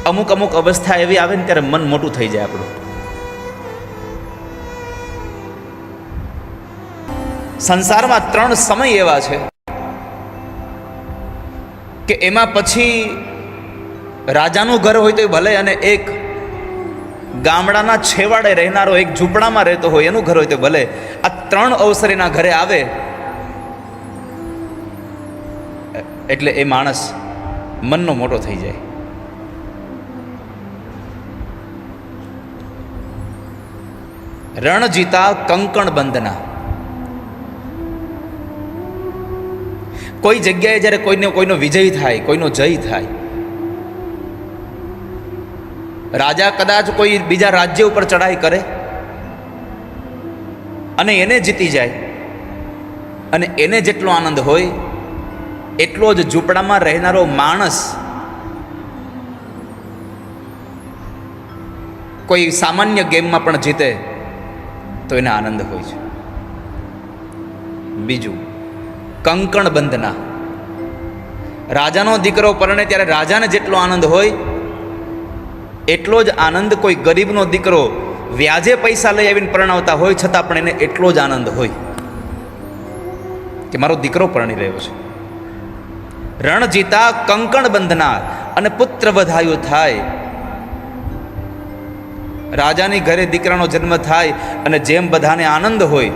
અમુક અમુક અવસ્થા એવી આવે ને ત્યારે મન મોટું થઈ જાય આપણું. સંસારમાં 3 સમય એવા છે કે એમાં પછી રાજાનું ઘર હોય તો ભલે, અને એક ગામડાના છેવાડે રહેનારો એક ઝૂંપડામાં રહેતો હોય એનું ઘર હોય તો ભલે, આ 3 અવસર એના ઘરે આવે એટલે એ માણસ મનનો મોટો થઈ જાય. રણ જીતા કંકણ બંધના. કોઈ જગ્યાએ જ્યારે કોઈનો વિજય થાય, કોઈનો જય થાય, રાજા કદાચ કોઈ બીજા રાજ્ય ઉપર ચડાઈ કરે અને એને જીતી જાય, અને એને જેટલો આનંદ હોય એટલો જ ઝૂંપડામાં રહેનારો માણસ કોઈ સામાન્ય ગેમમાં પણ જીતે તો એને આનંદ હોય છે. બીજું, કંકણ બંધના. રાજાનો દીકરો પરણે ત્યારે રાજાને જેટલો આનંદ હોય એટલો જ આનંદ કોઈ ગરીબનો દીકરો વ્યાજે પૈસા લઈ આવીને પરણાવતા હોય છતાં પણ એને એટલો જ આનંદ હોય કે મારો દીકરો પરણી રહ્યો છે. રણ જીતા કંકણ બંધના. અને પુત્ર વધાયું થાય. રાજાની ઘરે દીકરાનો જન્મ થાય અને જેમ બધાને આનંદ હોય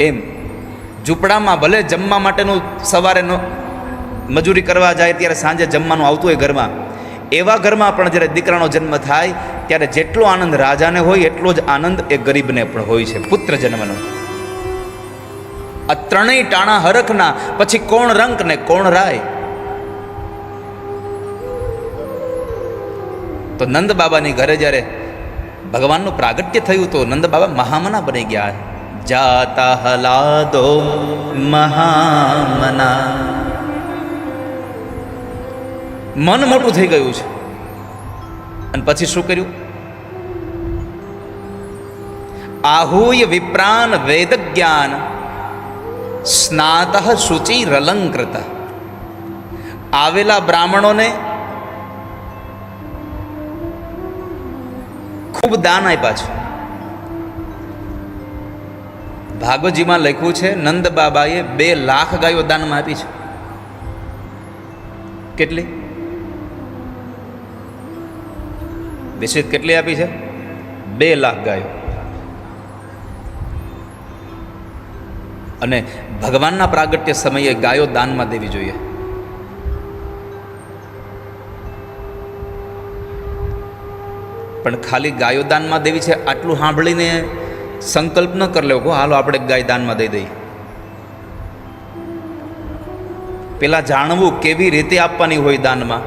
એમ ઝૂંપડામાં ભલે જમવા માટેનું સવારે મજૂરી કરવા જાય ત્યારે સાંજે જમવાનું આવતું હોય ઘરમાં, એવા ઘરમાં પણ જ્યારે દીકરાનો જન્મ થાય ત્યારે જેટલો આનંદ રાજાને હોય એટલો જ આનંદ એ ગરીબને પણ હોય છે પુત્ર જન્મનો. આ 3 ટાણા હરખના પછી કોણ રંક ને કોણ રાય. તો નંદ બાબાની ઘરે જ્યારે ભગવાનનું પ્રાગટ્ય થયું તો નંદ બાબા મહામના બની ગયા. જાતા હલાદો મહામના. મન મોટું થઈ ગયું છે. અને પછી શું કર્યું? આહુય વિપ્રાન વેદ જ્ઞાન સ્નાતઃ શુચિ રલંકૃત. આવેલા બ્રાહ્મણોને ખૂબ દાન આપ્યા છે. ભાગવતજીમાં લખ્યું છે નંદ બાબાએ 2 લાખ ગાયો દાનમાં આપી છે. કેટલી? નિશ્ચિત કેટલી આપી છે? 2 લાખ ગાયો. અને ભગવાનના પ્રાગટ્ય સમયે ગાયો દાનમાં દેવી જોઈએ. પણ ખાલી ગાયો દાનમાં દેવી છે આટલું સાંભળીને સંકલ્પ ન કરી લેવો હાલો આપણે ગાય દાનમાં દઈ દઈએ. પેલા જાણવું કેવી રીતે આપવાની હોય દાનમાં.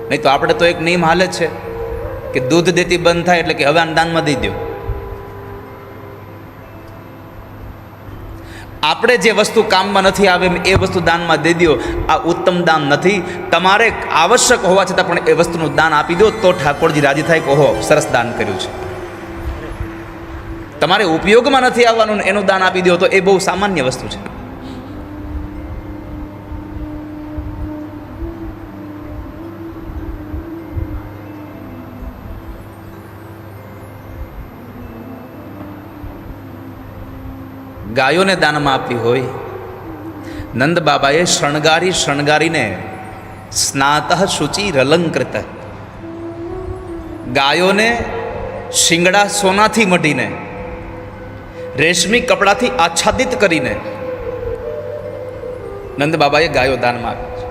નહીં તો આપણે તો એક નિયમ હાલે જ છે કે દૂધ દેતી બંધ થાય એટલે કે હવે આને દાનમાં દઈ દો. આપણે જે વસ્તુ કામમાં નથી આવે એ વસ્તુ દાનમાં દઈ દો. આ ઉત્તમ દાન નથી. તમારે આવશ્યક હોવા છતાં પણ એ વસ્તુનું દાન આપી દો તો ઠાકોરજી રાજી થાય કે ઓહો સરસ દાન કર્યું છે. તમારે ઉપયોગમાં નથી આવવાનું એનું દાન આપી દો તો એ બહુ સામાન્ય વસ્તુ છે. ગાયોને દાનમાં આપવી હોય, નંદ બાબાએ શણગારીને સ્નાતઃ શુચિ રલંકૃત. ગાયોને શિંગડા સોનાથી મઢીને રેશમી કપડાથી આચ્છાદિત કરીને નંદ બાબાએ ગાયો દાનમાં આપી છે.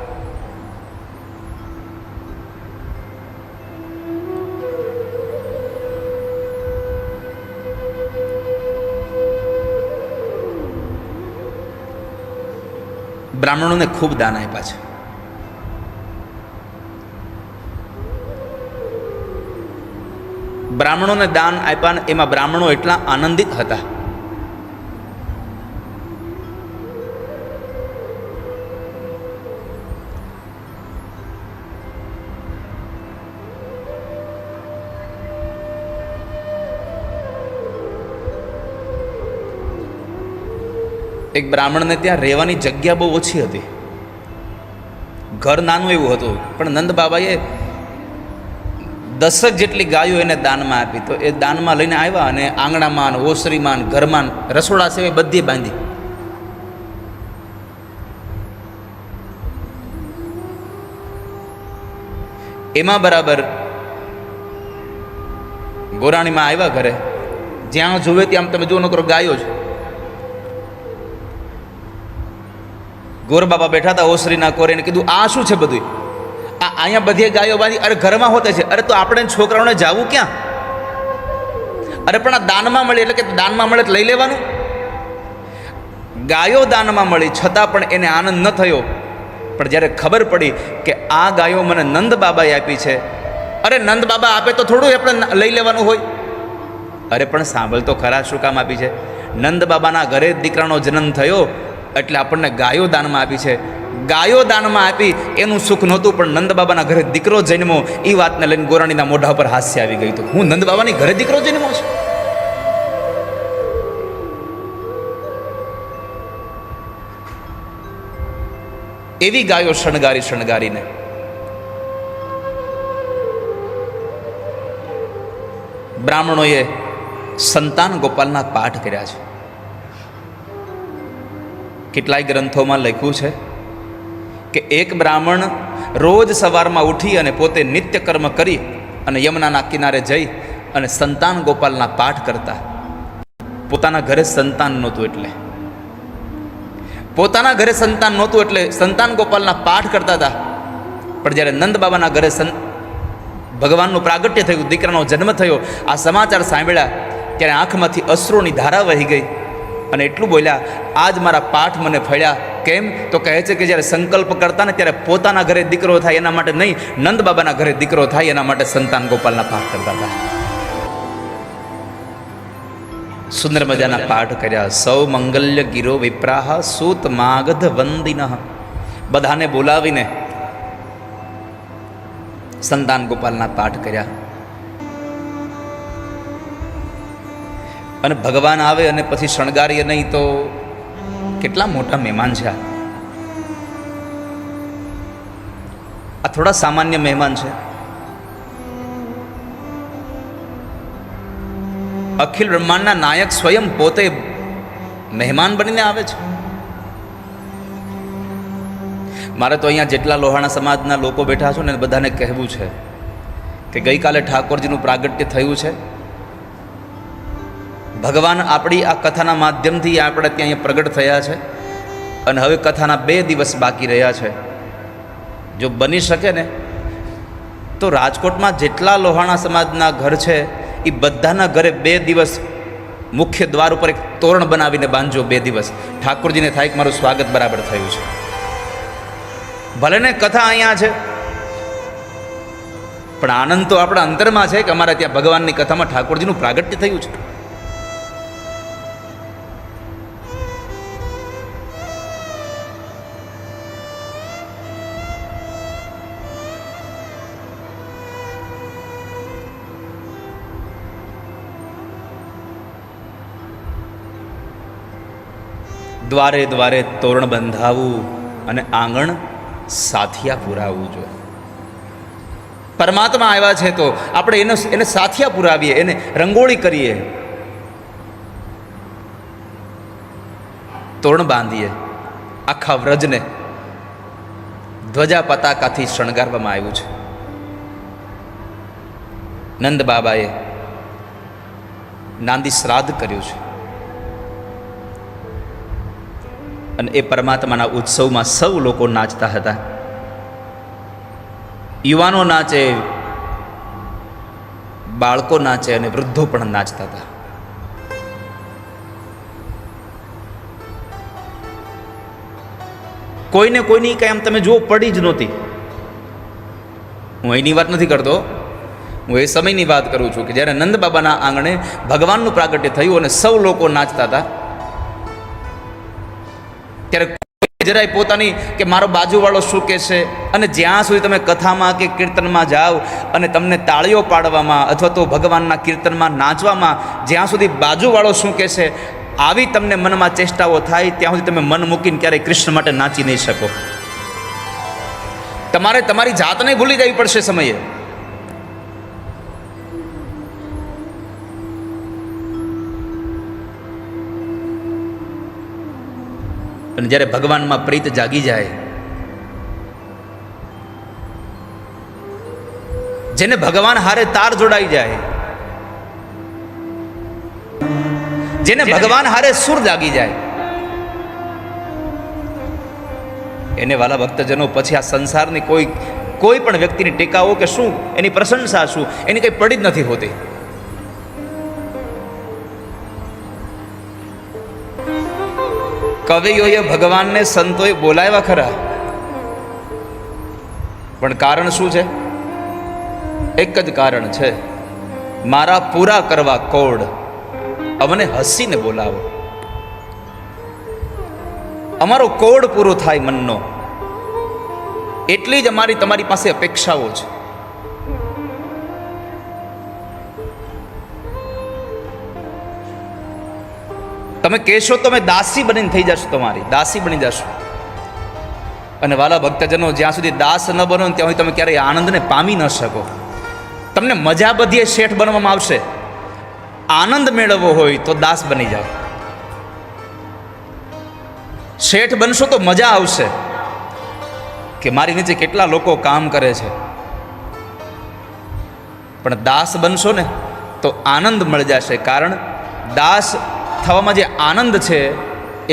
બ્રાહ્મણોને ખૂબ દાન આપ્યા છે. બ્રાહ્મણોને દાન આપ્યા ને એમાં બ્રાહ્મણો એટલા આનંદિત હતા. એક બ્રાહ્મણને ત્યાં રહેવાની જગ્યા બહુ ઓછી હતી, ઘર નાનું એવું હતું, પણ નંદ બાબાએ 10 જેટલી ગાયો એને દાનમાં આપી. તો એ દાનમાં લઈને આવ્યા અને આંગણામાં, ઓસરીમાં, ઘરમાં, રસોડા સિવાય બધી બાંધી. એમાં બરાબર ગોરાણીમાં આવ્યા ઘરે, જ્યાં જુએ ત્યાં તમે જુઓ નકરો ગાયો જ. ગોર બાબા બેઠા હતા ઓસરીના કોરે, એને કીધું આ શું છે બધું? આ અહીંયા બધી ગાયો બાંધી. અરે ઘરમાં હોતે છે. અરે તો આપણે છોકરાઓને જાવું ક્યાં? અરે પણ આ દાનમાં મળી એટલે કે દાનમાં મળે તો લઈ લેવાનું. ગાયો દાનમાં મળી છતાં પણ એને આનંદ ન થયો. પણ જ્યારે ખબર પડી કે આ ગાયો મને નંદ બાબાએ આપી છે, અરે નંદ બાબા આપે તો થોડું આપણે લઈ લેવાનું હોય. અરે પણ સાંભળ તો ખરા, શું કામ આપી છે? નંદ બાબાના ઘરે દીકરાનો જન્મ થયો એટલે આપણને ગાયો દાનમાં આપી છે. ગાયો દાનમાં આપી એનું સુખ નહોતું, પણ નંદ બાબાના ઘરે દીકરો જન્મો એ વાતને લઈને ગોરાણીના મોઢા પર હાસ્ય આવી ગયું હતું. હું નંદ બાબાની ઘરે દીકરો જન્મો છું? એવી ગાયો શણગારી શણગારીને બ્રાહ્મણોએ સંતાન ગોપાલના પાઠ કર્યા છે. કેટલાય ગ્રંથોમાં લખ્યું છે કે એક બ્રાહ્મણ રોજ સવારમાં ઉઠી અને પોતે નિત્ય કર્મ કરી અને યમુનાના કિનારે જઈ અને સંતાન ગોપાલના પાઠ કરતા. પોતાના ઘરે સંતાન નહોતું એટલે પોતાના ઘરે સંતાન નહોતું એટલે સંતાન ગોપાલના પાઠ કરતા હતા. પણ જ્યારે નંદ બાબાના ઘરે ભગવાનનું પ્રાગટ્ય થયું, દીકરાનો જન્મ થયો, આ સમાચાર સાંભળ્યા ત્યારે આંખમાંથી અશ્રુની ધારા વહી ગઈ અને એટલું બોલ્યા, આજ મારા પાઠ મને ફળ્યા. કેમ? તો કહે છે કે જ્યારે સંકલ્પ કરતા ને ત્યારે પોતાના ઘરે દીકરો થાય એના માટે નહીં, નંદ બાબાના ઘરે દીકરો થાય એના માટે સંતાન ગોપાલના પાઠ કરતા હતા. સુંદર મજાના પાઠ કર્યા. સૌ મંગલ્ય ગિરો વિપ્રાહ સૂત માગધ વંદિન. બધાને બોલાવીને સંતાન ગોપાલના પાઠ કર્યા. અને ભગવાન આવે અને પછી શણગારીએ નહીં તો કેટલા મોટા મહેમાન છે. આ થોડા સામાન્ય મહેમાન છે. અખિલ બ્રહ્માંડના નાયક સ્વયં પોતે મહેમાન બનીને આવે છે. મારે તો અહીંયા જેટલા લોહાણા સમાજના લોકો બેઠા છો ને બધાને કહેવું છે કે ગઈકાલે ઠાકોરજીનું પ્રાગટ્ય થયું છે. ભગવાન આપણી આ કથાના માધ્યમથી આપણે ત્યાં અહીંયા પ્રગટ થયા છે અને હવે કથાના 2 દિવસ બાકી રહ્યા છે. જો બની શકે ને તો રાજકોટમાં જેટલા લોહાણા સમાજના ઘર છે એ બધાના ઘરે 2 દિવસ મુખ્ય દ્વાર ઉપર એક તોરણ બનાવીને બાંધજો. 2 દિવસ ઠાકોરજીને થાય કે મારું સ્વાગત બરાબર થયું છે. ભલે ને કથા અહીંયા છે પણ આનંદ તો આપણા અંતરમાં છે કે અમારા ત્યાં ભગવાનની કથામાં ઠાકોરજીનું પ્રાગટ્ય થયું છે. દ્વારે દ્વારે તોરણ બંધાવવું અને આંગણ સાથિયા પુરાવવું જોઈએ. પરમાત્મા આવ્યા છે તો આપણે એને સાથિયા પુરાવીએ, એને રંગોળી કરીએ, તોરણ બાંધીએ. આખા વ્રજને ધ્વજા પતાકાથી શણગારવામાં આવ્યું છે. નંદ બાબાએ નાંદી શ્રાદ્ધ કર્યું છે અને એ પરમાત્માના ઉત્સવમાં સૌ લોકો નાચતા હતા. યુવાનો નાચે, બાળકો નાચે અને વૃદ્ધો પણ નાચતા હતા. કોઈને કોઈની કાંઈ આમ તમે જુઓ પડી જ નહોતી. હું એની વાત નથી કરતો, હું એ સમયની વાત કરું છું કે જ્યારે નંદ બાબાના આંગણે ભગવાનનું પ્રાગટ્ય થયું અને સૌ લોકો નાચતા હતા ત્યારે જરાય પોતાની કે મારો બાજુવાળો શું કહેશે. અને જ્યાં સુધી તમે કથામાં કે કીર્તનમાં જાઓ અને તમને તાળીઓ પાડવામાં અથવા તો ભગવાનના કીર્તનમાં નાચવામાં જ્યાં સુધી બાજુવાળો શું કહેશે આવી તમને મનમાં ચેષ્ટાઓ થાય ત્યાં સુધી તમે મન મૂકીને ક્યારેય કૃષ્ણ માટે નાચી નહીં શકો. તમારે તમારી જાતને ભૂલી જવી પડશે સમયે. અને જ્યારે ભગવાનમાં પ્રીત જાગી જાય, જેને ભગવાન હારે તાર જોડાઈ જાય, જેને ભગવાન હારે સુર જાગી જાય, એને વાલા ભક્તજનો પછી આ સંસારની કોઈ પણ વ્યક્તિની ટેકાઓ કે શું, એની પ્રશંસા શું, એની કંઈ પડી જ નથી હોતી. કવિઓએ ભગવાનને સંતોએ બોલાવ્યા ખરા, પણ કારણ શું છે? એક જ કારણ છે, મારા પૂરા કરવા કોડ, અમને હસીને બોલાવો. અમારો કોડ પૂરો થાય મનનો, એટલી જ અમારી તમારી પાસે અપેક્ષાઓ છે. તમે કહેશો તમે દાસી બનીને થઈ જશો, તમારી દાસી બની જશો. અને વાલા ભક્તજનો, જ્યાં સુધી દાસ ન બનો ત્યાં સુધી તમે ક્યારેય આનંદને પામી ન શકો. તમને મજા બધીએ શેઠ બનવામાં આવશે. આનંદ મેળવવો હોય તો દાસ બની જાઓ. શેઠ બનશો તો મજા આવશે કે મારી નીચે કેટલા લોકો કામ કરે છે, પણ દાસ બનશો ને તો આનંદ મળી જશે. કારણ દાસ થવામાં જે આનંદ છે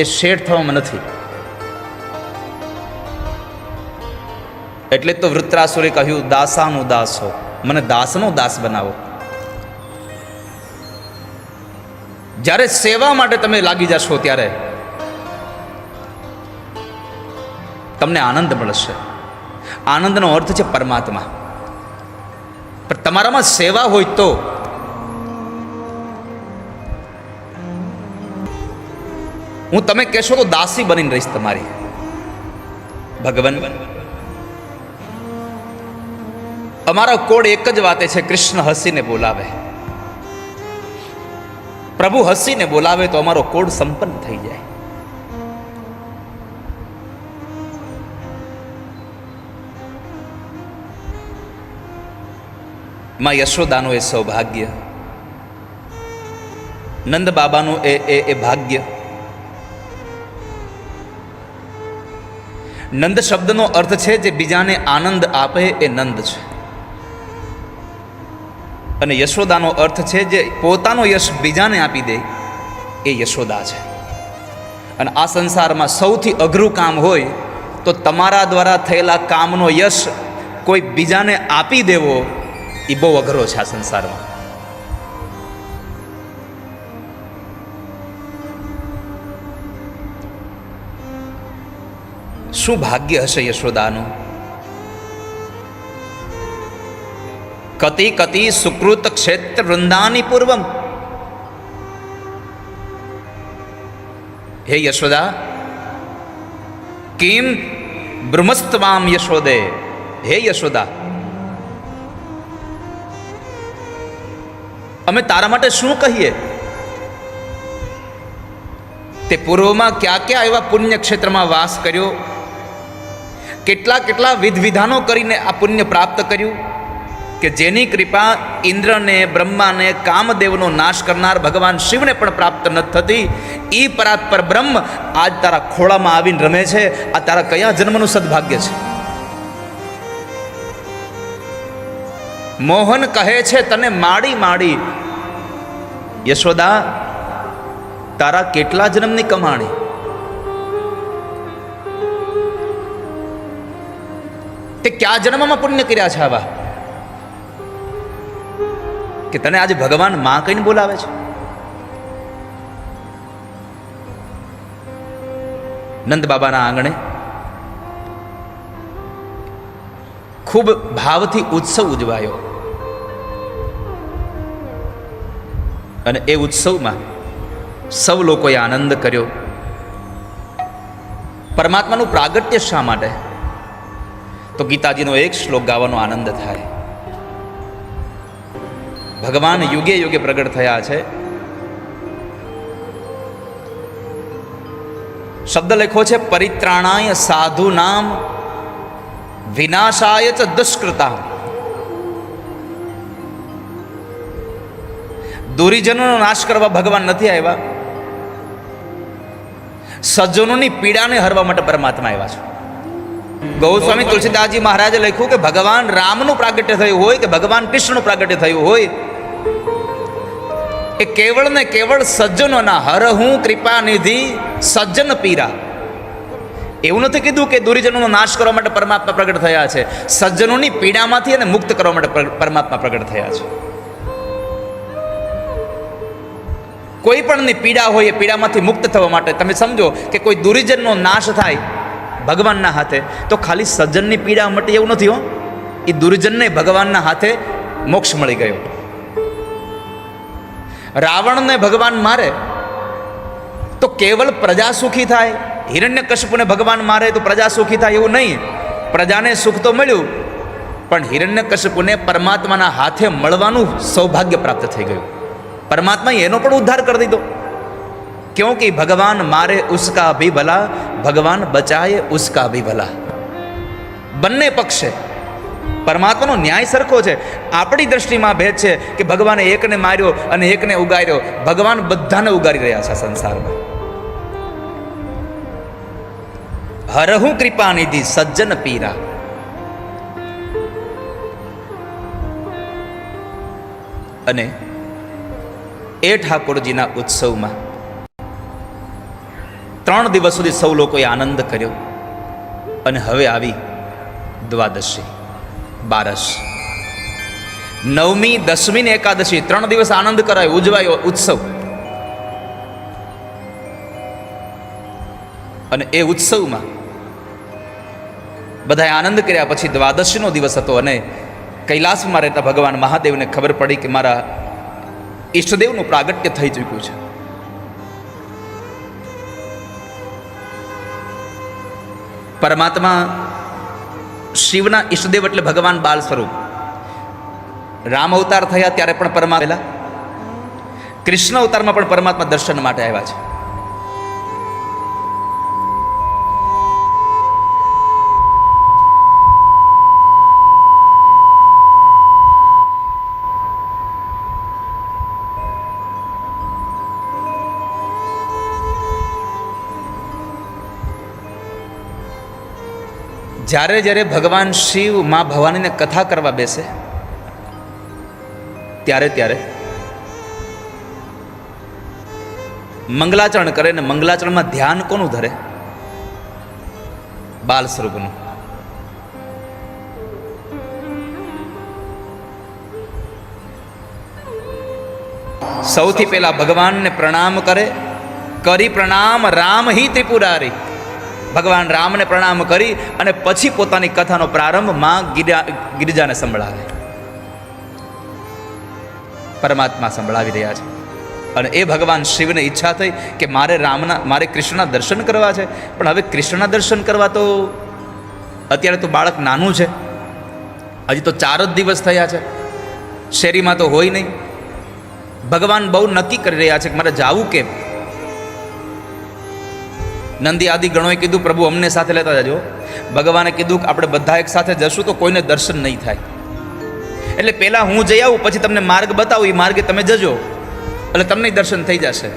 એ શેઠ થવામાં નથી. એટલે તો વૃત્રાસુરે કહ્યું, દાસાનો દાસ હો, મને દાસનો દાસ બનાવો. જ્યારે સેવા માટે તમે લાગી જશો ત્યારે તમને આનંદ મળશે. આનંદનો અર્થ છે પરમાત્મા. પણ તમારામાં સેવા હોય તો હું તમે કહેશો તો દાસી બનીને રહીશ તમારી. ભગવાન અમારા કોડ એક જ વાતે છે, કૃષ્ણ હસીને બોલાવે. પ્રભુ હસીને બોલાવે તો અમારો કોડ સંપન્ન થઈ જાય. માં યશોદાનું એ સૌભાગ્ય, નંદ બાબાનું એ ભાગ્ય. નંદ શબ્દનો અર્થ છે જે બીજાને આનંદ આપે એ નંદ છે, અને યશોદાનો અર્થ છે જે પોતાનો યશ બીજાને આપી દે એ યશોદા છે. અને આ સંસારમાં સૌથી અઘરું કામ હોય તો તમારા દ્વારા થયેલા કામનો યશ કોઈ બીજાને આપી દેવો, એ બહુ અઘરો છે આ સંસારમાં. શું ભાગ્ય હશે યશોદાનું! કતિ કતિ સુકૃત ક્ષેત્ર વૃંદાની પૂર્વમ. હે યશોદા, કિમ બ્રહ્મસ્તવામ યશોદે. હે યશોદા, અમે તારા માટે શું કહીએ? તે પૂર્વમાં ક્યાં ક્યાં એવા પુણ્ય ક્ષેત્રમાં વાસ કર્યો, કેટલા કેટલા વિધાનો કરીને આ પુણ્ય પ્રાપ્ત કર્યું કે જેની કૃપા ઇન્દ્રને, બ્રહ્માને, કામદેવનો નાશ કરનાર ભગવાન શિવને પણ પ્રાપ્ત ન થતી. એ પરાત્પર બ્રહ્મ આજ તારા ખોળામાં આવીને રમે છે. આ તારા કયા જન્મનું સદભાગ્ય છે! મોહન કહે છે તને માડી માડી. યશોદા, તારા કેટલા જન્મની કમાણી! તે કયા જન્મમાં પુણ્ય કર્યા છે આવા કે તને આજે ભગવાન માં કહીને બોલાવે છે? નંદ બાબાના આંગણે ખૂબ ભાવથી ઉત્સવ ઉજવાયો, અને એ ઉત્સવમાં સૌ લોકોએ આનંદ કર્યો. પરમાત્માનું પ્રાગટ્ય શા માટે? તો ગીતાજીનો એક શ્લોક ગાવાનો આનંદ થાય. ભગવાન યુગે યુગે પ્રગટ થયા છે. શબ્દ લખ્યો છે, પરિત્રાણાય સાધુ નામ વિનાશાય ચ દુષ્કૃતા. દુરીજનોનો નાશ કરવા ભગવાન નથી આવ્યા, સજ્જનોની પીડાને હરવા માટે પરમાત્મા આવ્યા છે. ગૌસ્વામી તુલસીદાસજી મહારાજે લખ્યું કે ભગવાન રામનું પ્રાગટ્ય થયું હોય કે ભગવાન કૃષ્ણનું પ્રાગટ્ય થયું હોય, એ કેવળ ને કેવળ સજ્જનોના હરહું કૃપા નિધિ સજ્જન પીરા. એવું નથી કીધું કે દુરીજનોનો નાશ કરવા માટે પરમાત્મા પ્રગટ થયા છે. સજ્જનોની પીડામાંથી અને મુક્ત કરવા માટે પરમાત્મા પ્રગટ થયા છે. કોઈ પણની પીડા હોય એ પીડામાંથી મુક્ત થવા માટે તમે સમજો કે કોઈ દુરીજનનો નાશ થાય ભગવાનના હાથે તો ખાલી સજ્જનની પીડા મટી એવું નથી હો, એ દુર્જનને ભગવાનના હાથે મોક્ષ મળી ગયો. રાવણને ભગવાન મારે તો કેવલ પ્રજા સુખી થાય, હિરણ્યકશિપુને ભગવાન મારે તો પ્રજા સુખી થાય એવું નહીં. પ્રજાને સુખ તો મળ્યું, પણ હિરણ્યકશિપુને પરમાત્માના હાથે મળવાનું સૌભાગ્ય પ્રાપ્ત થઈ ગયું. પરમાત્માએ એનો પણ ઉદ્ધાર કરી દીધો. क्योंकि भगवान मारे उसका भी भला, भगवान बचाए उसका भी भला. બંને પક્ષે પરમાત્માનો ન્યાય સરખો છે. આપણી દ્રષ્ટિમાં ભેદ છે કે ભગવાને એકને માર્યો અને એકને ઉગાર્યો. ભગવાન બધાને ઉગારી રહ્યા છે સંસારમાં. હરહું કૃપા નિધિ સજ્જન પીરા. અને એ ઠાકોરજીના ઉત્સવમાં 3 દિવસ સુધી સૌ લોકોએ આનંદ કર્યો. અને હવે આવી દ્વાદશી, બારસ, નવમી, દસમી ને એકાદશી 3 દિવસ આનંદ કરાયો, ઉજવાયો ઉત્સવ. અને એ ઉત્સવમાં બધાએ આનંદ કર્યા પછી દ્વાદશીનો દિવસ હતો અને કૈલાસમાં રહેતા ભગવાન મહાદેવને ખબર પડી કે મારા ઈષ્ટદેવનું પ્રાગટ્ય થઈ ચૂક્યું છે. પરમાત્મા શિવના ઈષ્ટદેવ એટલે ભગવાન બાલ સ્વરૂપ. રામ અવતાર થયા ત્યારે પણ પરમાત્મા, કૃષ્ણ અવતારમાં પણ પરમાત્મા દર્શન માટે આવ્યા છે. જ્યારે જ્યારે ભગવાન શિવ મા ભવાનીને કથા કરવા બેસે ત્યારે ત્યારે મંગલાચરણ કરે ને મંગલાચરણમાં ધ્યાન કોનું ધરે? બાલ સ્વરૂપનું. સૌથી પહેલા ભગવાનને પ્રણામ કરે. કરી પ્રણામ રામ હિ ત્રિપુરારી. ભગવાન રામને પ્રણામ કરી અને પછી પોતાની કથાનો પ્રારંભ માં ગિરિજાને સંભળાવે. પરમાત્મા સંભળાવી રહ્યા છે. અને એ ભગવાન શિવને ઈચ્છા થઈ કે મારે કૃષ્ણના દર્શન કરવા છે. પણ હવે કૃષ્ણના દર્શન કરવા તો અત્યારે તો બાળક નાનું છે, હજી તો 4 જ દિવસ થયા છે, શેરીમાં તો હોય નહીં. ભગવાન બહુ નક્કી કરી રહ્યા છે કે મારે જાવું કેમ. નંદી આદિ ગણોએ કીધું પ્રભુ અમને સાથે લેતા જજો. ભગવાને કીધું કે આપણે બધા એક સાથે જશું તો કોઈને દર્શન નહીં થાય, એટલે પહેલાં હું જઈ આવું પછી તમને માર્ગ બતાવું, એ માર્ગે તમે જજો એટલે તમને દર્શન થઈ જશે.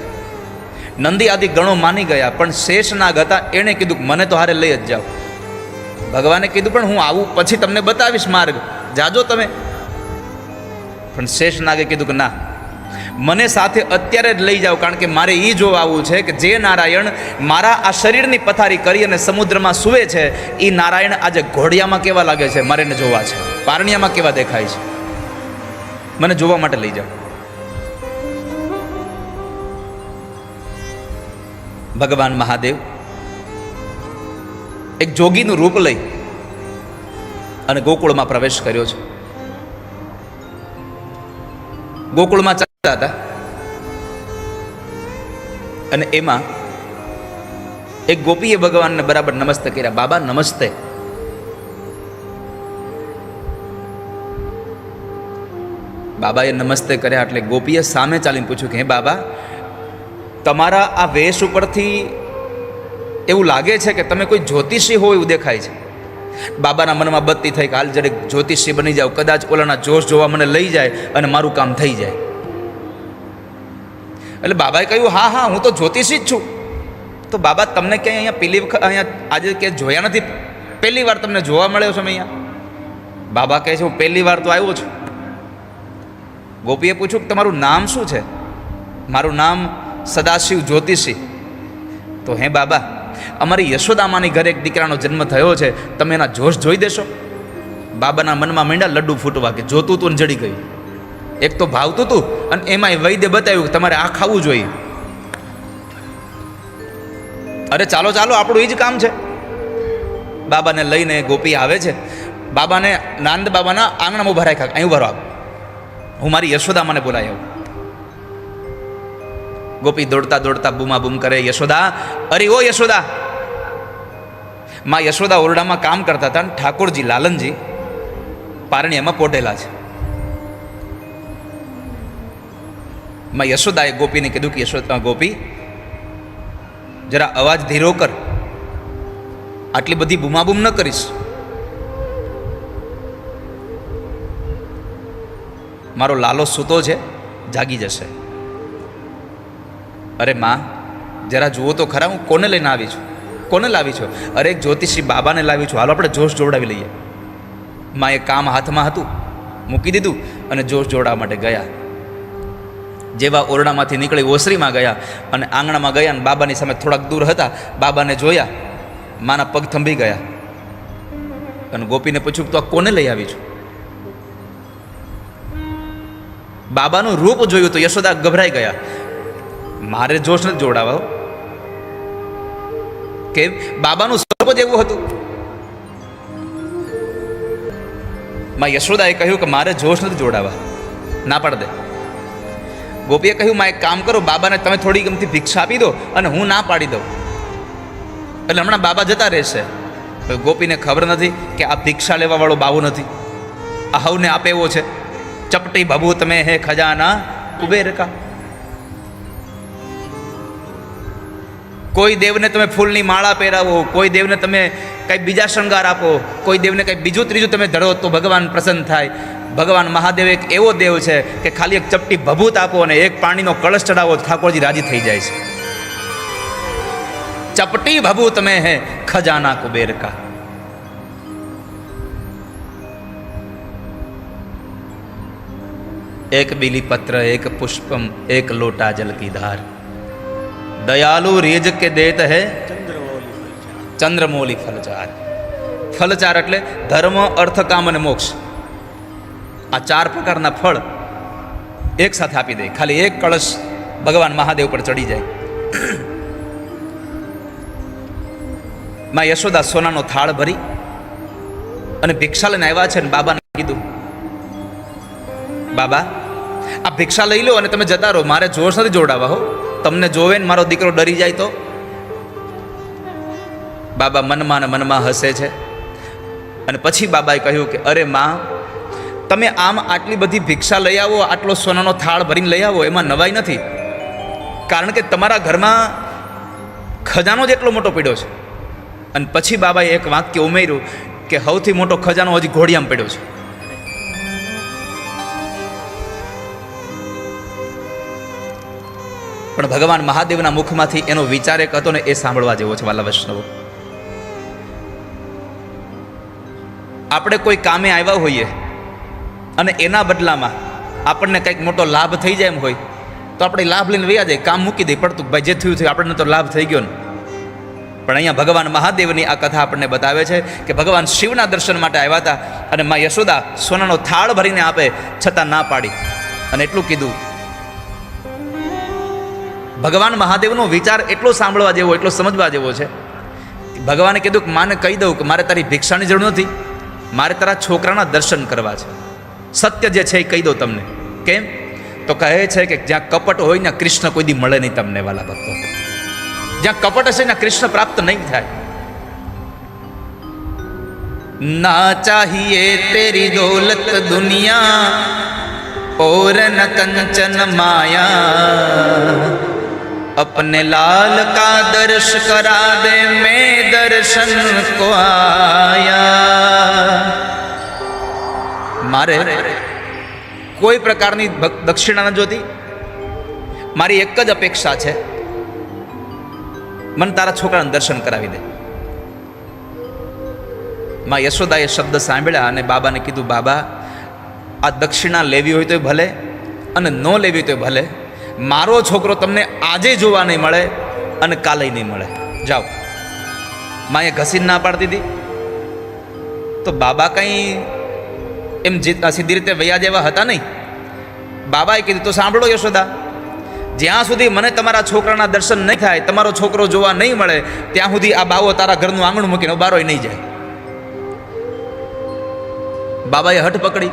નંદી આદિ ગણો માની ગયા, પણ શેષનાગ હતા એણે કીધું કે મને તો હારે લઈ જ જાઓ. ભગવાને કીધું પણ હું આવું પછી તમને બતાવીશ માર્ગ, જાજો તમે. પણ શેષનાગે કીધું કે ના, મને સાથે અત્યારે જ લઈ જાઓ, કારણ કે મારે એ જોવા આવવું છે કે જે નારાયણ મારા આ શરીરની પથારી કરી અને સમુદ્રમાં સૂવે છે, એ નારાયણ આજે ઘોડિયામાં કેવા લાગે છે મારે એને જોવા છે, પારણિયામાં કેવા દેખાય છે, મને જોવા માટે લઈ જાઓ. ભગવાન મહાદેવ એક જોગીનું રૂપ લઈ અને ગોકુળમાં પ્રવેશ કર્યો છે. ગોકુળમાં ચાલતા હતા અને એમાં એક ગોપીએ ભગવાનને બરાબર નમસ્તે કર્યા. બાબા નમસ્તે. બાબાએ નમસ્તે કર્યા એટલે ગોપીએ સામે ચાલીને પૂછ્યું કે હે બાબા, તમારા આ વેશ ઉપરથી એવું લાગે છે કે તમે કોઈ જ્યોતિષી હોય એવું દેખાય છે. બાબાના મનમાં બત્તી થઈ કે હાલ જડે જ્યોતિષી બની જાવ, કદાચ ઓલાના જોશ જોવા મને લઈ જાય અને મારું કામ થઈ જાય. એટલે બાબાએ કહ્યું હા હા, હું તો જ્યોતિષી જ છું. તો બાબા તમને ક્યાંય અહીંયા પહેલી વખત અહીંયા આજે ક્યાંય જોયા નથી, પહેલી વાર તમને જોવા મળ્યો છો અહીંયા? બાબા કહે છે હું પહેલી વાર તો આવ્યો છું. ગોપીએ પૂછ્યું કે તમારું નામ શું છે? મારું નામ સદાશિવ જ્યોતિષી. તો હે બાબા, અમારી યશોદામાની ઘરે એક દીકરાનો જન્મ થયો છે, તમે એના જોશ જોઈ દેશો? બાબાના મનમાં માંડ્યા લડ્ડુ ફૂટવા કે જોતું તું ને જડી ગયું. એક તો ભાવતું હતું અને એમાંય વૈદ્ય બતાવ્યું કે તમારે આ ખાવું જોઈએ. અરે ચાલો ચાલો, આપણું એ જ કામ છે. બાબાને લઈને ગોપી આવે છે. બાબાને નાંદ બાબાના આંગણામાં ઉભા રાખ્યા, અહીં ઉભા રહો, હું મારી યશોદામાને બોલાવી આવું. ગોપી દોડતા દોડતા બૂમા બૂમ કરે, યશોદા, અરે ઓ યશોદા. માં યશોદા ઓરડામાં કામ કરતા હતા અને ઠાકોરજી લાલનજી પારણીયામાં પોઢેલા છે. માં યશોદાએ ગોપીને કીધું કે યશોદા, ગોપી જરા અવાજ ધીરો કર, આટલી બધી બૂમાબૂમ ન કરીશ. મારો લાલો સૂતો છે, જાગી જશે. અરે માં, જરા જુઓ તો ખરા, હું કોને લઈને આવી છું? કોને લાવી છો? અરે એક જ્યોતિષી બાબાને લાવી છું, હાલો આપણે જોશ જોડાવી લઈએ. માં એ કામ હાથમાં હતું, મૂકી દીધું અને જોશ જોડાવા માટે ગયા. જેવા ઓરડામાંથી નીકળી ઓસરીમાં ગયા અને આંગણામાં ગયા અને બાબાની સામે થોડાક દૂર હતા, બાબાને જોયા, માના પગ થંભી ગયા. અને ગોપીને પૂછ્યું તો આ કોને લઈ આવી છું? બાબાનું રૂપ જોયું તો યશોદા ગભરાઈ ગયા. મારે જોશ નથી જોડાવા. કેમ? બાબાનું સ્વરૂપ જ એવું હતું. માં યશોદાએ કહ્યું કે મારે જોશ નથી જોડાવા, ના પાડ દે. ગોપીએ કહ્યું માં એક કામ કરો, બાબાને તમે થોડી ગમતી ભિક્ષા આપી દો અને હું ના પાડી દઉં, એટલે હમણાં બાબા જતા રહેશે. ગોપીને ખબર નથી કે આ ભિક્ષા લેવા વાળો બાવો નથી, આ હવને આપે એવો છે. ચપટી ભભૂ તમે હે ખજાના કુબેર કા. કોઈ દેવને તમે ફૂલની માળા પહેરાવો, કોઈ દેવને તમે કંઈ બીજા શણગાર આપો, કોઈ દેવને કંઈ બીજું ત્રીજું તમે ધરો તો ભગવાન પ્રસન્ન થાય. ભગવાન મહાદેવ એક એવો દેવ છે કે ખાલી એક ચપટી ભભૂત આપો અને એક પાણીનો કળશ ચડાવો ઠાકોરજી રાજી થઈ જાય છે. ચપટી ભભૂત તમે હે ખજાના કુબેર કા. એક બીલી પત્ર એક પુષ્પમ એક લોટા જલ કી ધાર, દયાलु रेज के देत है चंद्रमौली फलचार. फलचार એટલે ધર્મ, અર્થ, કામ અને મોક્ષ. આ ચાર પ્રકારના ફળ એક સાથે આપી દે, ખાલી એક કળશ ભગવાન મહાદેવ પર ચડી જાય. માં યશોદા સોનાનો થાળ ભરી અને ભિક્ષા લઈને આવ્યા છે અને બાબાને કીધું, બાબા આ ભિક્ષા લઈ લો અને તમે જતા રહો, મારે જોશ નથી જોડાવા હો. તમને જોવે ને મારો દીકરો ડરી જાય તો? બાબા મનમાં ને મનમાં હસે છે. અને પછી બાબાએ કહ્યું કે અરે માં, તમે આમ આટલી બધી ભિક્ષા લઈ આવો, આટલો સોનાનો થાળ ભરીને લઈ આવો, એમાં નવાઈ નથી, કારણ કે તમારા ઘરમાં ખજાનો જ એટલો મોટો પડ્યો છે. અને પછી બાબાએ એક વાક્ય ઉમેર્યું કે સૌથી મોટો ખજાનો હજી ઘોડિયામાં પડ્યો છે. પણ ભગવાન મહાદેવના મુખમાંથી એનો વિચાર એક હતો ને, એ સાંભળવા જેવો છે. વાલા વૈષ્ણવો, આપણે કોઈ કામે આવ્યા હોઈએ અને એના બદલામાં આપણને કંઈક મોટો લાભ થઈ જાય એમ હોય તો આપણે લાભ લઈને વયા જાય, કામ મૂકી દે, પડતું ભાઈ જે થયું થયું, આપણને તો લાભ થઈ ગયો ને. પણ અહીંયા ભગવાન મહાદેવની આ કથા આપણને બતાવે છે કે ભગવાન શિવના દર્શન માટે આવ્યા હતા અને માં યશોદા સોનાનો થાળ ભરીને આપે છતાં ના પાડી અને એટલું કીધું. ભગવાન મહાદેવનો વિચાર એટલો સાંભળવા જેવો, એટલો સમજવા જેવો છે. ભગવાને કીધું કે માને કહી દઉં કે મારે તારી ભિક્ષાની જરૂર નથી, મારે તારા છોકરાના દર્શન કરવા છે. સત્ય જે છે એ કહી દઉં તમને. કેમ? તો કહે છે કે જ્યાં કપટ હોય ને કૃષ્ણ કોઈ દી મળે નહીં તમને વાલા ભક્તો. જ્યાં કપટ હશે ને કૃષ્ણ પ્રાપ્ત નહીં થાય. ના ચાહીએ તેરી દોલત દુનિયા और न कंचन माया, अपने लाल का दर्श करा दे मैं दर्शन को आया. मारे કોઈ પ્રકારની દક્ષિણા ન જોતી, મારી એક જ અપેક્ષા છે મને તારા છોકરાને દર્શન કરાવી દે. માં યશોદાએ શબ્દ સાંભળ્યા અને બાબાને કીધું, બાબા, આ દક્ષિણા લેવી હોય તો ભલે અને ન લેવી હોય તો ભલે, મારો છોકરો તમને આજે જોવા નહીં મળે અને કાલે નહીં મળે. જાઓ. માએ ઘસીને ના પાડતી હતી. તો બાબા કંઈ એમ સીધી રીતે વૈયા જેવા હતા નહીં. બાબાએ કીધું, તો સાંભળો યશોદા, જ્યાં સુધી મને તમારા છોકરાના દર્શન નહીં થાય, તમારો છોકરો જોવા નહીં મળે, ત્યાં સુધી આ બાવો તારા ઘરનું આંગણું મૂકીને બારોય નહીં જાય. બાબાએ હઠ પકડી,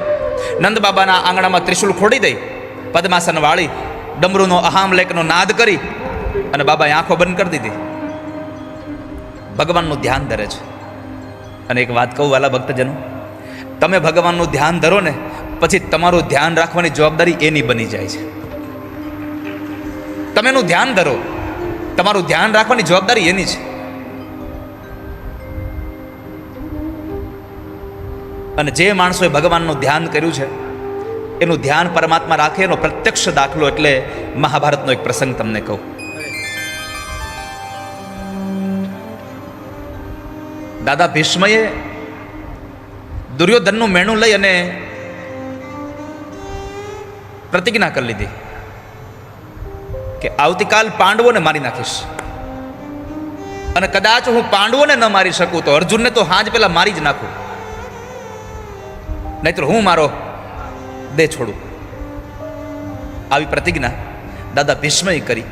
નંદ બાબાના આંગણામાં ત્રિશુલ ખોડી દઈ, પદ્માસન વાળી, ડમરૂનો અહામ લેખનો નાદ કરી અને બાબાએ આંખો બંધ કરી દીધી. ભગવાનનું ધ્યાન ધરે છે. અને એક વાત કહું વાલા ભક્તજનો, તમે ભગવાનનું ધ્યાન ધરો ને પછી તમારું ધ્યાન રાખવાની જવાબદારી એની બની જાય છે. તમે એનું ધ્યાન ધરો, તમારું ધ્યાન રાખવાની જવાબદારી એની છે. અને જે માણસોએ ભગવાનનું ધ્યાન કર્યું છે એનું ધ્યાન પરમાત્મા રાખે એનો પ્રત્યક્ષ દાખલો એટલે મહાભારતનો એક પ્રસંગ તમને કહું. દાદા ભીષ્મએ દુર્યોધનનું મેણું લઈ અને પ્રતિજ્ઞા કરી લીધી કે આવતીકાલ પાંડવોને મારી નાખીશ, અને કદાચ હું પાંડવોને ન મારી શકું તો અર્જુનને તો હાજ પેલા મારી જ નાખું, નહીતર હું મારો દેહ છોડું. આવી પ્રતિજ્ઞા દાદા ભીષ્મએ કરી.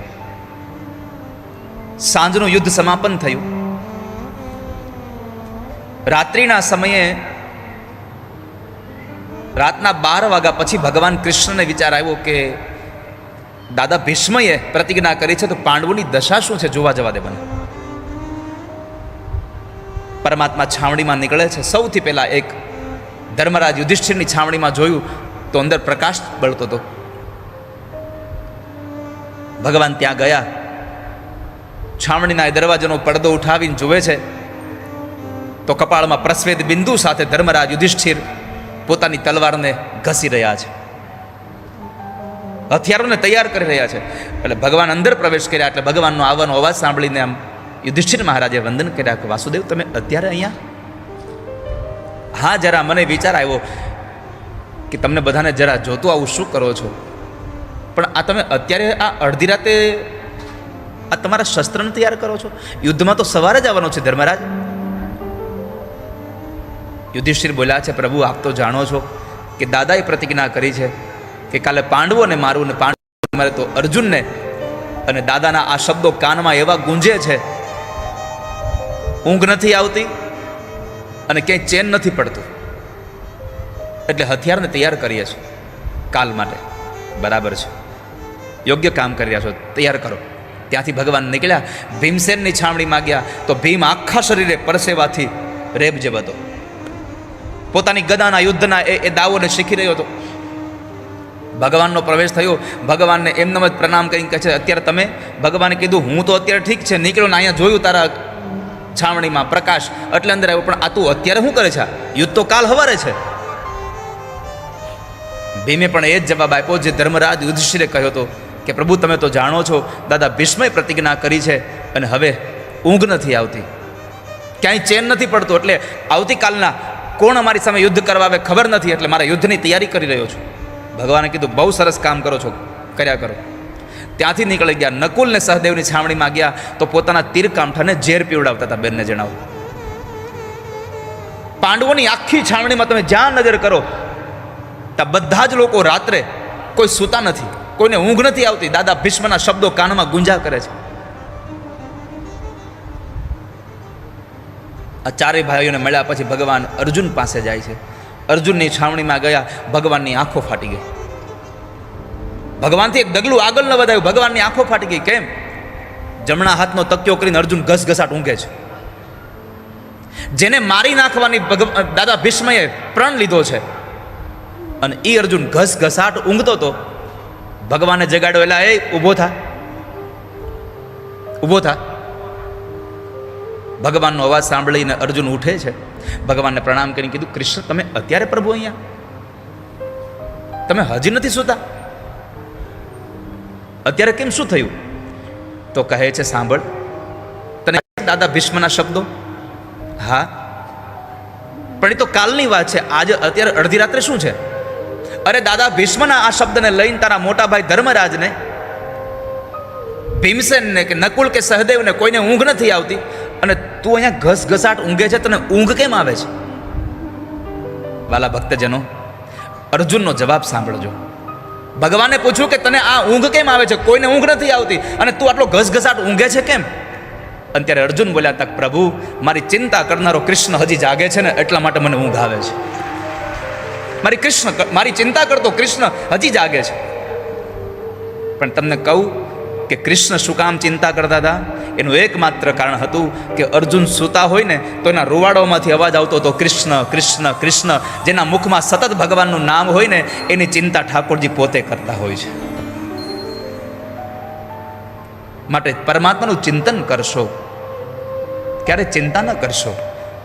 સાંજનું યુદ્ધ સમાપન થયું. રાત્રિના સમયે રાતના 12 વાગ્યા પછી ભગવાન કૃષ્ણને વિચાર આવ્યો કે દાદા ભીષ્મએ પ્રતિજ્ઞા કરી છે તો પાંડવોની દશા શું છે, જોવા જવા દે મને. પરમાત્મા છાવણીમાં નીકળે છે. સૌથી પહેલા એક ધર્મરાજ યુધિષ્ઠિરની છાવણીમાં જોયું તો અંદર પ્રકાશ બળતો હતો. ભગવાન ત્યાં ગયા, છાવણીના દરવાજાનો પડદો ઉઠાવીને જુએ છે તો કપાળમાં પ્રસ્વેદ બિંદુ સાથે ધર્મરાજ યુધિષ્ઠિર પોતાની તલવારને ઘસી રહ્યા છે, હથિયારોને તૈયાર કરી રહ્યા છે. એટલે ભગવાન અંદર પ્રવેશ કર્યા એટલે ભગવાનનો આવવાનો અવાજ સાંભળીને આમ યુધિષ્ઠિર મહારાજે વંદન કર્યા કે વાસુદેવ, તમે અત્યારે અહીંયા? હા, જરા મને વિચાર આવ્યો કે તમને બધાને જરા જોતું આવું શું કરો છો, પણ આ તમે અત્યારે આ અડધી રાતે આ તમારા શસ્ત્રને તૈયાર કરો છો? યુદ્ધમાં તો સવારે જ આવવાનો છે ધર્મરાજ. યુધિષ્ઠિર બોલ્યા છે, પ્રભુ આપ તો જાણો છો કે દાદાએ પ્રતિજ્ઞા કરી છે કે કાલે પાંડવોને મારું ને પાંડવો મારે તો અર્જુનને, અને દાદાના આ શબ્દો કાનમાં એવા ગુંજે છે, ઊંઘ નથી આવતી અને ક્યાંય ચેન નથી પડતું, એટલે હથિયારને તૈયાર કરીએ છીએ કાલ માટે. બરાબર છે, યોગ્ય કામ કરી રહ્યા છો, તૈયાર કરો. ત્યાંથી ભગવાન નીકળ્યા, ભીમસેનની છાવણીમાં ગયા તો ભીમ આખા શરીરે પરસેવાથી રેબજેબ હતો. પોતાની ગદાના યુદ્ધના એ દાવોને શીખી રહ્યો હતો. ભગવાનનો પ્રવેશ થયો. ભગવાનને એમનેમ જ પ્રણામ કરીને કહે છે, અત્યારે તમે? ભગવાને કીધું, હું તો અત્યારે ઠીક છે, નીકળ્યો ને અહીંયા જોયું તારા છાવણીમાં પ્રકાશ એટલે અંદર આવ્યો, પણ આ તું અત્યારે શું કરે છે? યુદ્ધ તો કાલ સવારે છે. ભીમે પણ એ જ જવાબ આપ્યો જે ધર્મરાજ યુધિષ્ઠિરે કહ્યો હતો કે પ્રભુ તમે તો જાણો છો દાદા ભીષ્મએ પ્રતિજ્ઞા કરી છે અને હવે ઊંઘ નથી આવતી, ક્યાંય ચેન નથી પડતો, એટલે આવતીકાલના કોણ અમારી સામે યુદ્ધ કરવા આવે ખબર નથી, એટલે મારા યુદ્ધની તૈયારી કરી રહ્યો છું. ભગવાને કીધું, બહુ સરસ કામ કરો છો, કર્યા કરો. ત્યાંથી નીકળી ગયા. નકુલ ને સહદેવની છાવણીમાં ગયા તો પોતાના તીર કામઠાને ઝેર પીવડાવતા હતા. બેનને જણાવો, પાંડવોની આખી છાવણીમાં તમે જ્યાં નજર કરો ત્યાં બધા જ લોકો રાત્રે કોઈ સૂતા નથી, કોઈને ઊંઘ નથી આવતી. દાદા ભીષ્મના શબ્દો કાનમાં ગુંજા કરે છે. આ ચારેય ભાઈઓને મળ્યા પછી ભગવાન અર્જુન પાસે જાય છે. અર્જુનની છાવણીમાં ગયા, ભગવાનની આંખો ફાટી ગઈ. ભગવાનથી એક ડગલું આગળ ન વધાયું, ભગવાનની આંખો ફાટી ગઈ. કેમ? જમણા હાથનો તકિયો કરીને અર્જુન ઘસઘસાટ ઊંઘે છે. જેને મારી નાખવાની દાદા ભીષ્મએ પ્રણ લીધો છે અને એ અર્જુન ઘસઘસાટ ઊંઘતો હતો. ભગવાને જગાડો, એલા એ ઊભો થા, ઊભો થા. ભગવાનનો અવાજ સાંભળીને અર્જુન ઉઠે છે. ભગવાનને પ્રણામ કરીને કીધું, કૃષ્ણ તમે અત્યારે પ્રભુ અહીંયા? તમે હજી નથી સૂતા? અત્યારે કેમ, શું થયું? તો કહે છે, સાંભળ, દાદા ભીષ્મના શબ્દો? હા, પણ એ તો કાલની વાત છે. આજે અત્યારે અડધી રાત્રે શું છે? અરે દાદા ભીષ્મના આ શબ્દને લઈને તારા મોટા ભાઈ ધર્મરાજને, ભીમસેનને કે નકુલ કે સહદેવને કોઈને ઊંઘ નથી આવતી, અને તું અહીંયા ઘસઘસાટ ઊંઘે છે, તને ઊંઘ કેમ આવે છે? વાલા ભક્તજનો, અર્જુનનો જવાબ સાંભળજો. ભગવાને પૂછ્યું કે તને આ ઊંઘ કેમ આવે છે? કોઈને ઊંઘ નથી આવતી અને તું આટલો ઘસઘસાટ ઊંઘે છે કેમ? અને ત્યારે અર્જુન બોલ્યા, તક પ્રભુ, મારી ચિંતા કરનારો કૃષ્ણ હજી જાગે છે ને એટલા માટે મને ઊંઘ આવે છે. મારી ચિંતા કરતો કૃષ્ણ હજી જાગે છે. પણ તમને કહું કે કૃષ્ણ શું કામ ચિંતા કરતા હતા? એનું એકમાત્ર કારણ હતું કે અર્જુન સૂતા હોય ને તો એના રૂવાડાઓમાંથી અવાજ આવતો હતો, કૃષ્ણ કૃષ્ણ કૃષ્ણ. જેના મુખમાં સતત ભગવાનનું નામ હોય ને એની ચિંતા ઠાકોરજી પોતે કરતા હોય છે. માટે પરમાત્માનું ચિંતન કરશો, ક્યારે ચિંતા ન કરશો.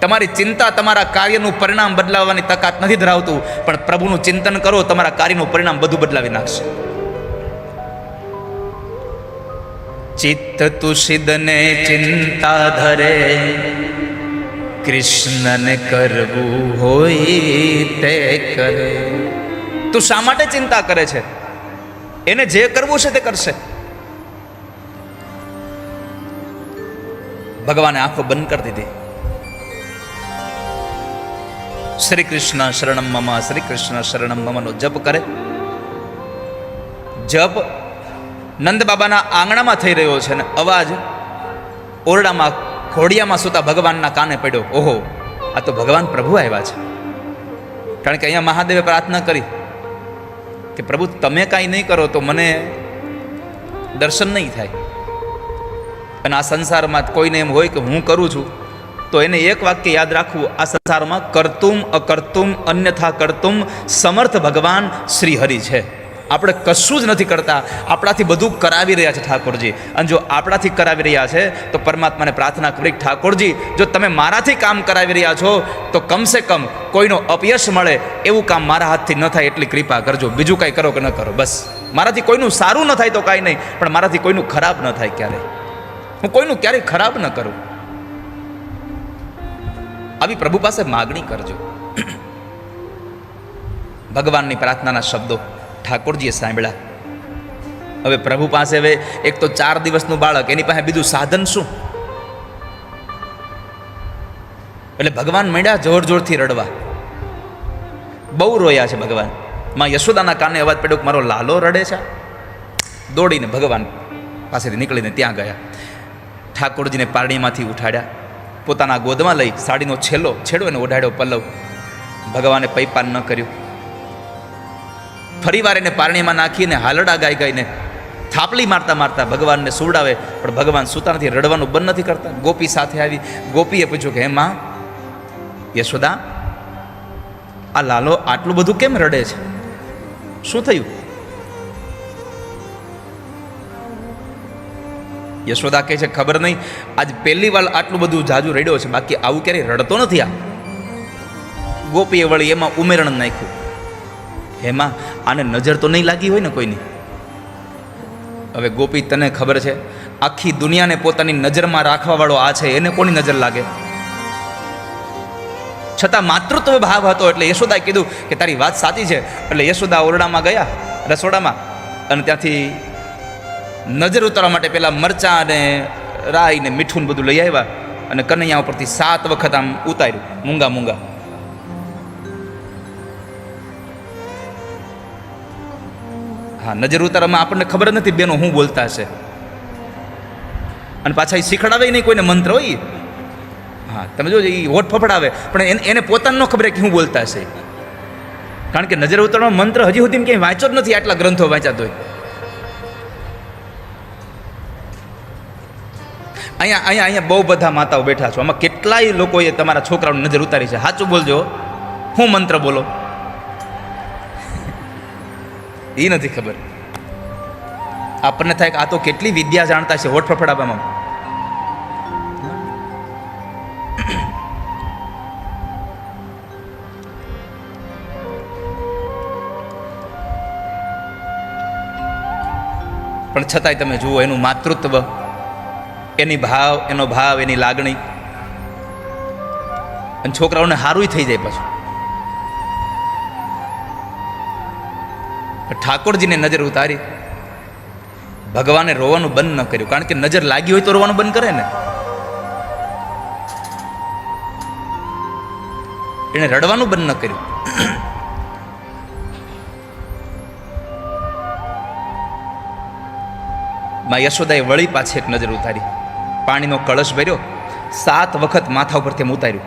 તમારી ચિંતા તમારા કાર્યનું પરિણામ બદલાવવાની તાકાત નથી ધરાવતું, પણ પ્રભુનું ચિંતન કરો, તમારા કાર્યનું પરિણામ બધું બદલાવી નાખશે. ચિત્ત તુષિદને ચિંતા ધરે, કૃષ્ણને કરવું હોય તે કરે. તું શા માટે ચિંતા કરે છે? એને જે કરવું છે તે કરશે. ભગવાને આંખો બંધ કરી દીધી. શ્રી કૃષ્ણ શરણમ મમ, શ્રી કૃષ્ણ શરણમ મમ નો જપ કરે. જપ નંદ બાબાના આંગણામાં થઈ રહ્યો છે ને અવાજ ઓરડામાં ઘોડિયામાં સૂતા ભગવાનના કાને પડ્યો. ઓહો, આ તો ભગવાન પ્રભુ આવ્યા છે. કારણ કે અહીંયા મહાદેવે પ્રાર્થના કરી કે પ્રભુ તમે કાંઈ નહીં કરો તો મને દર્શન નહીં થાય. અને આ સંસારમાં કોઈને એમ હોય કે હું કરું છું તો એને એક વાક્ય યાદ રાખવું, આ સંસારમાં કરતુમ અકર્તુમ અન્યથા કરતુમ સમર્થ ભગવાન શ્રી હરિ છે. આપણે કશું જ નથી કરતા, આપણાથી બધું કરાવી રહ્યા છે ઠાકોરજી. અને જો આપણાથી કરાવી રહ્યા છે તો પરમાત્માને પ્રાર્થના કરી, ઠાકોરજી જો તમે મારાથી કામ કરાવી રહ્યા છો તો કમસે કમ કોઈનો અપયશ મળે એવું કામ મારા હાથથી ન થાય એટલી કૃપા કરજો. બીજું કાંઈ કરો કે ન કરો, બસ મારાથી કોઈનું સારું ન થાય તો કાંઈ નહીં, પણ મારાથી કોઈનું ખરાબ ન થાય. ક્યારેય હું કોઈનું ક્યારેય ખરાબ ન કરું. આવી પ્રભુ પાસે માગણી કરજો. ભગવાનની પ્રાર્થનાના શબ્દો ઠાકોરજીએ સાંભળ્યા. હવે પ્રભુ પાસે હવે એક તો 4 દિવસનું બાળક, એની પાસે બીજું સાધન શું? એટલે ભગવાન માંડ્યા જોર જોરથી રડવા. બહુ રોયા છે ભગવાન. માં યશોદાના કાને અવાજ પડ્યો કે મારો લાલો રડે છે. દોડીને ભગવાન પાસેથી નીકળીને ત્યાં ગયા. ઠાકોરજીને પારણીમાંથી ઉઠાડ્યા, પોતાના ગોદમાં લઈ સાડીનો છેડો એને ઓઢાડ્યો પલ્લવ. ભગવાને પૈપાન ન કર્યું. ફરી વાર એને પારણીમાં નાખીને હાલડા ગાઈ ગાઈને થાપલી મારતા મારતા ભગવાનને સુવડાવે, પણ ભગવાન સૂતા નથી, રડવાનું બંધ નથી કરતા. ગોપી સાથે આવી. ગોપીએ પૂછ્યું કે હે માં યશોદા, આ લાલો આટલું બધું કેમ રડે છે? શું થયું? યશોદા કહે છે ખબર નહીં, આજ પહેલી વાર આટલું બધું જાજુ રડ્યો છે, બાકી આવું ક્યારેય રડતો નથી. આ ગોપીએ વળી એમાં ઉમેરણ નાખ્યું, એમાં આને નજર તો નહીં લાગી હોય ને કોઈની. હવે ગોપી તને ખબર છે આખી દુનિયાને પોતાની નજરમાં રાખવા વાળો આ છે, એને કોની નજર લાગે? છતાં માતૃત્વ ભાવ હતો એટલે યશોદાએ કીધું કે તારી વાત સાચી છે. એટલે યશોદા ઓરડામાં ગયા, રસોડામાં, અને ત્યાંથી નજર ઉતારવા માટે પેલા મરચાં અને રાઈ ને મીઠું બધું લઈ આવ્યા અને કનૈયા ઉપરથી 7 વખત આમ ઉતાર્યું, મૂંગા મૂંગા. હા, નજર ઉતારવામાં આપણને ખબર નથી બેનો હું બોલતા હશે, અને પાછા એ શીખડાવે નહીં કોઈને મંત્ર હોય. હા, તમે જોજો એ હોઠ ફફડાવે, પણ એને પોતાને ન ખબર કે હું બોલતા હશે. કારણ કે નજર ઉતારવાનો મંત્ર હજી સુધી ક્યાંય વાંચ્યો જ નથી, આટલા ગ્રંથો વાંચ્યા હોય. અહીંયા બહુ બધા માતાઓ બેઠા છો, આમાં કેટલાય લોકોએ તમારા છોકરાઓની નજર ઉતારી છે. સાચું બોલજો, હું મંત્ર બોલો એ નથી ખબર. આપણને થાય કે આ તો કેટલી વિદ્યા જાણતા છે હોઠ ફફડાવવામાં. પણ છતાંય તમે જુઓ એનું માતૃત્વ, એનો ભાવ એની લાગણી, અને છોકરાઓને હારુંય થઈ જાય પાછું. ઠાકોરજીને નજર ઉતારી, ભગવાને રોવાનું બંધ ન કર્યું, કારણ કે નજર લાગી હોય તો રોવાનું બંધ કરે ને. એને રડવાનું બંધ ન કર્યું. માં યશોદાએ વળી પાછી એક નજર ઉતારી, પાણીનો કળશ ભર્યો, 7 વખત માથા ઉપર તેમ ઉતાર્યું.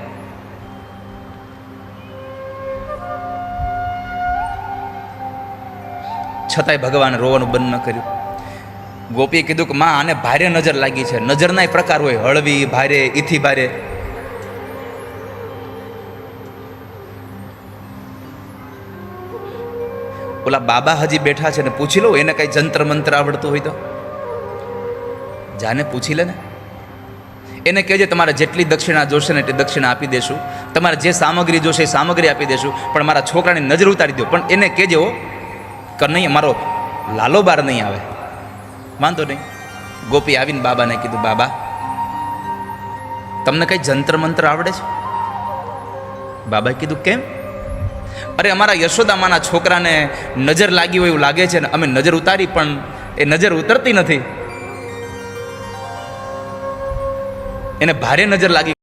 છતાંય ભગવાને રોવાનું બંધ ન કર્યું. ગોપીએ કીધું કે માં આને ભારે નજર લાગી છે. નજરના પ્રકાર હોય, હળવી, ભારે, ઈથી ભારે. ઓલા બાબા હજી બેઠા છે ને પૂછી લો, એને કઈ જંત્ર મંત્ર આવડતું હોય તો જાને પૂછી લે ને. એને કહેજે તમારે જેટલી દક્ષિણા જોશે ને એટલી દક્ષિણા આપી દેશું, તમારે જે સામગ્રી જોશે એ સામગ્રી આપી દેશું, પણ મારા છોકરાની નજર ઉતારી દો. પણ એને કહેજે હો કે નહીં, મારો લાલો બાર નહીં આવે. વાંધો નહીં. ગોપી આવીને બાબાને કીધું, બાબા તમને કઈ જંત્ર મંત્ર આવડે છે? બાબાએ કીધું કેમ? અરે અમારા યશોદામાના છોકરાને નજર લાગી હોય એવું લાગે છે ને, અમે નજર ઉતારી પણ એ નજર ઉતરતી નથી, એને ભારે નજર લાગી.